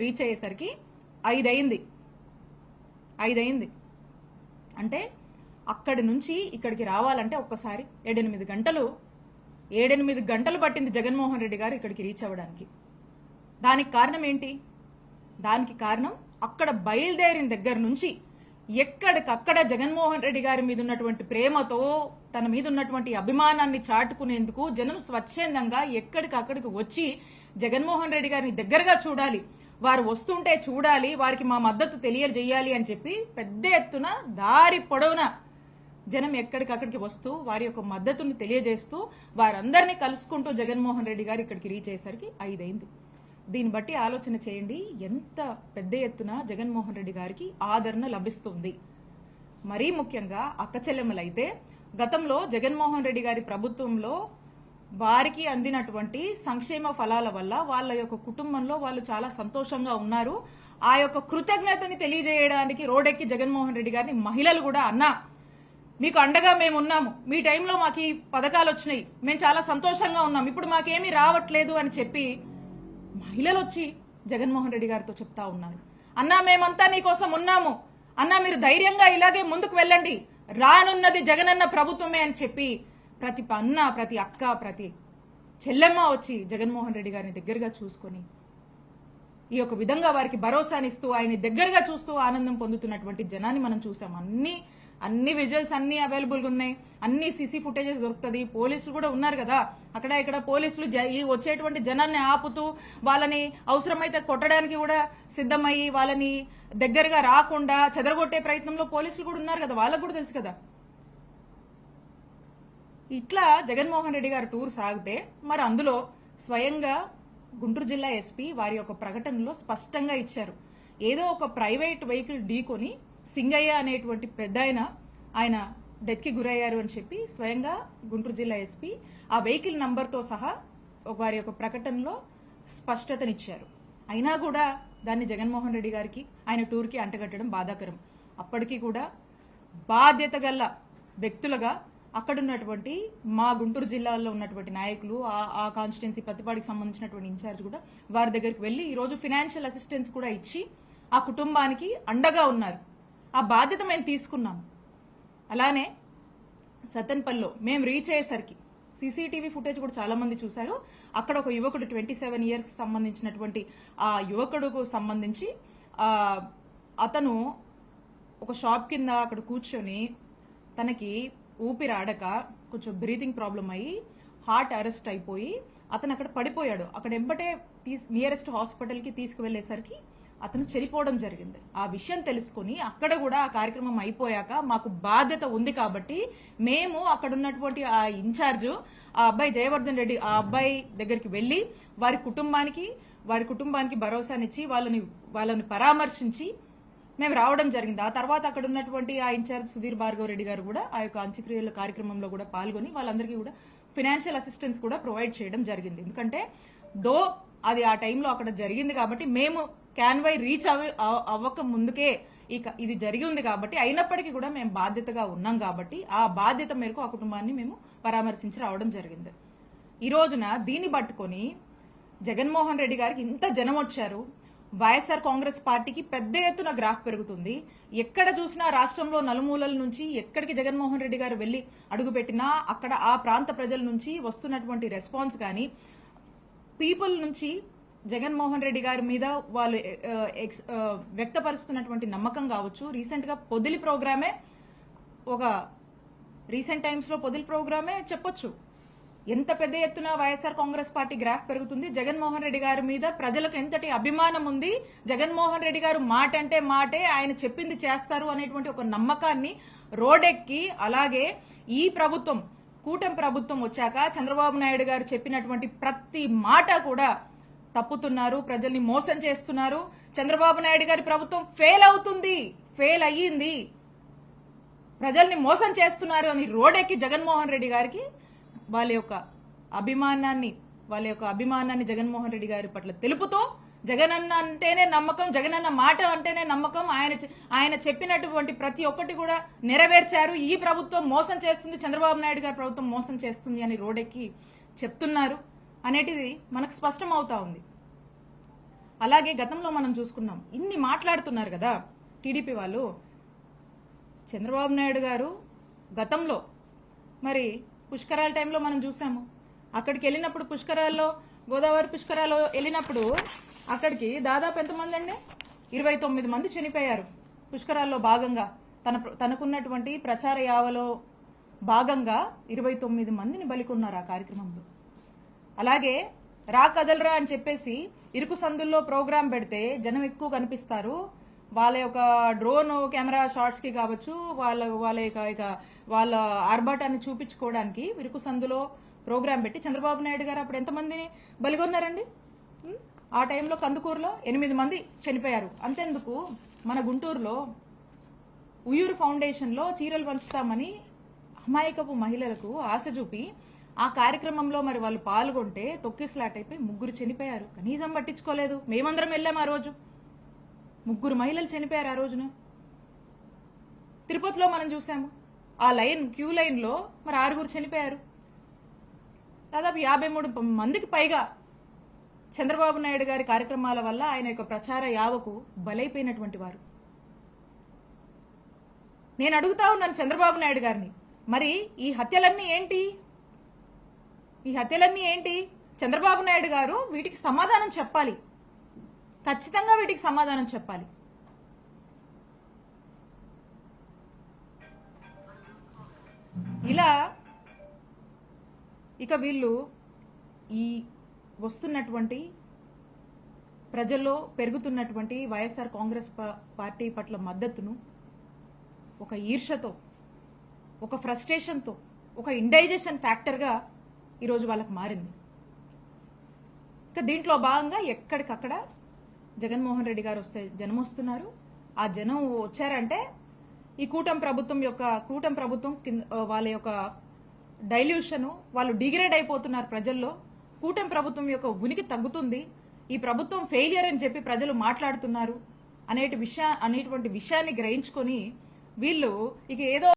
Reach అయ్యేసరికి 5 అయింది. అంటే అక్కడి నుంచి ఇక్కడికి రావాలంటే ఒక్కసారి 7-8 గంటలు పట్టింది జగన్మోహన్ రెడ్డి గారు ఇక్కడికి రీచ్ అవ్వడానికి. దానికి కారణం ఏంటి? దానికి కారణం అక్కడ బయలుదేరిన దగ్గర నుంచి ఎక్కడికక్కడ జగన్మోహన్ రెడ్డి గారి మీద ఉన్నటువంటి ప్రేమతో, తన మీద ఉన్నటువంటి అభిమానాన్ని చాటుకునేందుకు జనం స్వచ్ఛందంగా ఎక్కడికక్కడికి వచ్చి జగన్మోహన్ రెడ్డి గారిని దగ్గరగా చూడాలి, వారు వస్తుంటే చూడాలి, వారికి మా మద్దతు తెలియజేయాలి అని చెప్పి పెద్ద ఎత్తున దారి పొడవునా జనం ఎక్కడికక్కడికి వస్తూ వారి యొక్క మద్దతును తెలియజేస్తూ వారందరినీ కలుసుకుంటూ జగన్మోహన్ రెడ్డి గారు ఇక్కడికి రీచ్ అయ్యేసరికి 5 అయింది. దీన్ని బట్టి ఆలోచన చేయండి ఎంత పెద్ద ఎత్తున జగన్మోహన్ రెడ్డి గారికి ఆదరణ లభిస్తుంది. మరీ ముఖ్యంగా అక్క చెల్లెమ్మలైతే గతంలో జగన్మోహన్ రెడ్డి గారి ప్రభుత్వంలో వారికి అందినటువంటి సంక్షేమ ఫలాల వల్ల వాళ్ళ యొక్క కుటుంబంలో వాళ్ళు చాలా సంతోషంగా ఉన్నారు. ఆ యొక్క కృతజ్ఞతని తెలియజేయడానికి రోడ్డెక్కి జగన్మోహన్ రెడ్డి గారిని మహిళలు కూడా అన్నా మీకు అండగా మేము ఉన్నాము, మీ టైంలో మాకు ఈ పథకాలు వచ్చినాయి, మేము చాలా సంతోషంగా ఉన్నాం, ఇప్పుడు మాకేమీ రావట్లేదు అని చెప్పి మహిళలు వచ్చి జగన్మోహన్ రెడ్డి గారితో చెప్తా ఉన్నారు. అన్నా మేమంతా నీకోసం ఉన్నాము, అన్నా మీరు ధైర్యంగా ఇలాగే ముందుకు వెళ్ళండి, రానున్నది జగనన్న ప్రభుత్వమే అని చెప్పి ప్రతి అన్న, ప్రతి అక్క, ప్రతి చెల్లెమ్మ వచ్చి జగన్మోహన్ రెడ్డి గారిని దగ్గరగా చూసుకొని ఈ యొక్క విధంగా వారికి భరోసానిస్తూ ఆయన్ని దగ్గరగా చూస్తూ ఆనందం పొందుతున్నటువంటి జనాన్ని మనం చూసాం. అన్ని విజువల్స్ అన్ని అవైలబుల్ గా ఉన్నాయి, అన్ని సీసీ ఫుటేజెస్ దొరుకుతుంది. పోలీసులు కూడా ఉన్నారు కదా, అక్కడ ఇక్కడ పోలీసులు వచ్చేటువంటి జనాన్ని ఆపుతూ వాళ్ళని అవసరమైతే కొట్టడానికి కూడా సిద్ధమయ్యి వాళ్ళని దగ్గరగా రాకుండా చెదరగొట్టే ప్రయత్నంలో పోలీసులు కూడా ఉన్నారు కదా, వాళ్ళకు కూడా తెలుసు కదా. ఇట్లా జగన్మోహన్ రెడ్డి గారు టూర్ సాగితే మరి అందులో స్వయంగా గుంటూరు జిల్లా ఎస్పీ వారి యొక్క ప్రకటనలో స్పష్టంగా ఇచ్చారు. ఏదో ఒక ప్రైవేట్ వెహికల్ ఢీకొని సింగయ్య అనేటువంటి పెద్ద ఆయన డెత్ కి గురయ్యారు అని చెప్పి స్వయంగా గుంటూరు జిల్లా ఎస్పీ ఆ వెహికల్ నంబర్తో సహా వారి యొక్క ప్రకటనలో స్పష్టతనిచ్చారు. అయినా కూడా దాన్ని జగన్మోహన్ రెడ్డి గారికి ఆయన టూర్కి అంటగట్టడం బాధాకరం. అప్పటికీ కూడా బాధ్యత గల వ్యక్తులుగా అక్కడున్నటువంటి మా గుంటూరు జిల్లాలో ఉన్నటువంటి నాయకులు, ఆ కాన్స్టిట్యున్సీ పత్తిపాడికి సంబంధించినటువంటి ఇన్ఛార్జ్ కూడా వారి దగ్గరికి వెళ్లి ఈరోజు ఫైనాన్షియల్ అసిస్టెన్స్ కూడా ఇచ్చి ఆ కుటుంబానికి అండగా ఉన్నారు. ఆ బాధ్యత మేము తీసుకున్నాం. అలానే సతన్పల్లిలో మేము రీచ్ అయ్యేసరికి సీసీటీవీ ఫుటేజ్ కూడా చాలా మంది చూశారు. అక్కడ ఒక యువకుడు 27 ఇయర్స్ సంబంధించినటువంటి ఆ యువకుడుకు సంబంధించి అతను ఒక షాప్ కింద అక్కడ కూర్చొని తనకి ఊపిరాడక కొంచెం బ్రీతింగ్ ప్రాబ్లం అయ్యి హార్ట్ అరెస్ట్ అయిపోయి అతను అక్కడ పడిపోయాడు. అక్కడ ఎంబటే నియరెస్ట్ హాస్పిటల్ కి తీసుకువెళ్లేసరికి అతను చనిపోవడం జరిగింది. ఆ విషయం తెలుసుకుని అక్కడ కూడా ఆ కార్యక్రమం అయిపోయాక మాకు బాధ్యత ఉంది కాబట్టి మేము అక్కడ ఉన్నటువంటి ఆ ఇన్ఛార్జ్ ఆ అబ్బాయి జయవర్ధన్ రెడ్డి ఆ అబ్బాయి దగ్గరికి వెళ్లి వారి కుటుంబానికి భరోసానిచ్చి వాళ్ళని పరామర్శించి మేము రావడం జరిగింది. ఆ తర్వాత అక్కడ ఉన్నటువంటి ఆ ఇన్ఛార్జ్ సుధీర్ భార్గవ్ రెడ్డి గారు కూడా ఆ యొక్క అంత్యక్రియల కార్యక్రమంలో కూడా పాల్గొని వాళ్ళందరికీ కూడా ఫైనాన్షియల్ అసిస్టెన్స్ కూడా ప్రొవైడ్ చేయడం జరిగింది. ఎందుకంటే అది ఆ టైంలో అక్కడ జరిగింది కాబట్టి మేము క్యాన్వై రీచ్ అవ్వక ముందుకే ఇది జరిగి ఉంది కాబట్టి అయినప్పటికీ కూడా మేము బాధ్యతగా ఉన్నాం కాబట్టి ఆ బాధ్యత మేరకు ఆ కుటుంబాన్ని మేము పరామర్శించి రావడం జరిగింది. ఈ రోజున దీన్ని పట్టుకొని జగన్మోహన్ రెడ్డి గారికి ఇంత జనం వచ్చారు. వైఎస్ఆర్ కాంగ్రెస్ పార్టీకి పెద్ద ఎత్తున గ్రాఫ్ పెరుగుతుంది. ఎక్కడ చూసినా రాష్ట్రంలో నలుమూలల నుంచి ఎక్కడికి జగన్మోహన్ రెడ్డి గారు వెళ్లి అడుగుపెట్టినా అక్కడ ఆ ప్రాంత ప్రజల నుంచి వస్తున్నటువంటి రెస్పాన్స్ కానీ, పీపుల్ నుంచి జగన్మోహన్ రెడ్డి గారి మీద వాళ్ళు వ్యక్తపరుస్తున్నటువంటి నమ్మకం కావచ్చు. రీసెంట్ గా పొదిలి ప్రోగ్రామే రీసెంట్ టైమ్స్ లో పొదిలి ప్రోగ్రామే చెప్పొచ్చు. ఎంత పెద్ద ఎత్తున వైఎస్ఆర్ కాంగ్రెస్ పార్టీ గ్రాఫ్ పెరుగుతుంది. జగన్మోహన్ రెడ్డి గారి మీద ప్రజలకు ఎంతటి అభిమానం ఉంది. జగన్మోహన్ రెడ్డి గారు మాట అంటే మాటే, ఆయన చెప్పింది చేస్తారు అనేటువంటి ఒక నమ్మకాన్ని రోడ్డెక్కి, అలాగే ఈ ప్రభుత్వం కూటమి ప్రభుత్వం వచ్చాక చంద్రబాబు నాయుడు గారు చెప్పినటువంటి ప్రతి మాట కూడా తప్పుతున్నారు, ప్రజల్ని మోసం చేస్తున్నారు. చంద్రబాబు నాయుడు గారి ప్రభుత్వం ఫెయిల్ అయ్యింది, ప్రజల్ని మోసం చేస్తున్నారు అని రోడ్డెక్కి జగన్మోహన్ రెడ్డి గారికి వాళ్ళ యొక్క అభిమానాన్ని జగన్మోహన్ రెడ్డి గారి పట్ల తెలుపుతూ జగనన్న అంటేనే నమ్మకం, జగనన్న మాట అంటేనే నమ్మకం, ఆయన చెప్పినటువంటి ప్రతి ఒక్కటి కూడా నెరవేర్చారు. ఈ ప్రభుత్వం మోసం చేస్తుంది, చంద్రబాబు నాయుడు గారి ప్రభుత్వం మోసం చేస్తుంది అని రోడ్డెక్కి చెప్తున్నారు అనేటిది మనకు స్పష్టం అవుతా ఉంది. అలాగే గతంలో మనం చూసుకున్నాం, ఇన్ని మాట్లాడుతున్నారు కదా టీడీపీ వాళ్ళు. చంద్రబాబు నాయుడు గారు గతంలో మరి పుష్కరాల టైంలో మనం చూసాము. అక్కడికి వెళ్ళినప్పుడు పుష్కరాల్లో, గోదావరి పుష్కరాల్లో వెళ్ళినప్పుడు అక్కడికి దాదాపు ఎంతమంది అండి, 29 మంది చనిపోయారు పుష్కరాల్లో భాగంగా. తనకున్నటువంటి ప్రచార యావలో భాగంగా 29 మందిని బలికొన్నారు ఆ కార్యక్రమంలో. అలాగే రా కదలరా అని చెప్పేసి ఇరుకు సందుల్లో ప్రోగ్రాం పెడితే జనం ఎక్కువ కనిపిస్తారు, వాళ్ళ యొక్క డ్రోన్ కెమెరా షాట్స్ కి కావచ్చు, వాళ్ళ ఆర్భాటాన్ని చూపించుకోవడానికి ఇరుకు సందులో ప్రోగ్రాం పెట్టి చంద్రబాబు నాయుడు గారు అప్పుడు ఎంతమందిని బలిగొన్నారండి? ఆ టైంలో కందుకూరులో 8 మంది చనిపోయారు. అంతెందుకు, మన గుంటూరులో ఉయ్యూరు ఫౌండేషన్ లో చీరలు పంచుతామని అమాయకపు మహిళలకు ఆశ చూపి ఆ కార్యక్రమంలో మరి వాళ్ళు పాల్గొంటే తొక్కిసలాట్ అయిపోయి 3 చనిపోయారు. కనీసం పట్టించుకోలేదు. మేమందరం వెళ్ళాం ఆ రోజు. 3 మహిళలు చనిపోయారు ఆ రోజున. తిరుపతిలో మనం చూసాము, ఆ క్యూ లైన్ లో మరి 6 చనిపోయారు. దాదాపు 53 మందికి పైగా చంద్రబాబు నాయుడు గారి కార్యక్రమాల వల్ల ఆయన యొక్క ప్రచార యావకు బలైపోయినటువంటి వారు. నేను అడుగుతా ఉన్నాను చంద్రబాబు నాయుడు గారిని, మరి ఈ హత్యలన్నీ ఏంటి? ఈ హత్యలన్నీ ఏంటి? చంద్రబాబు నాయుడు గారు వీటికి సమాధానం చెప్పాలి. ఖచ్చితంగా వీటికి సమాధానం చెప్పాలి. ఇలా ఇక వీళ్ళు ఈ వస్తున్నటువంటి ప్రజల్లో పెరుగుతున్నటువంటి వైఎస్ఆర్ కాంగ్రెస్ పార్టీ పట్ల మద్దతును ఒక ఈర్షతో, ఒక ఫ్రస్ట్రేషన్తో, ఒక ఇండైజెషన్ ఫ్యాక్టర్గా ఈరోజు వాళ్ళకి మారింది. ఇక దీంట్లో భాగంగా ఎక్కడికక్కడ జగన్మోహన్ రెడ్డి గారు వస్తే జనం వస్తున్నారు. ఆ జనం వచ్చారంటే ఈ కూటమి ప్రభుత్వం వాళ్ళ యొక్క డైల్యూషన్, వాళ్ళు డిగ్రేడ్ అయిపోతున్నారు ప్రజల్లో. కూటమి ప్రభుత్వం యొక్క ఉనికి తగ్గుతుంది, ఈ ప్రభుత్వం ఫెయిలియర్ అని చెప్పి ప్రజలు మాట్లాడుతున్నారు అనేటువంటి విషయాన్ని గ్రహించుకొని వీళ్ళు ఇక ఏదో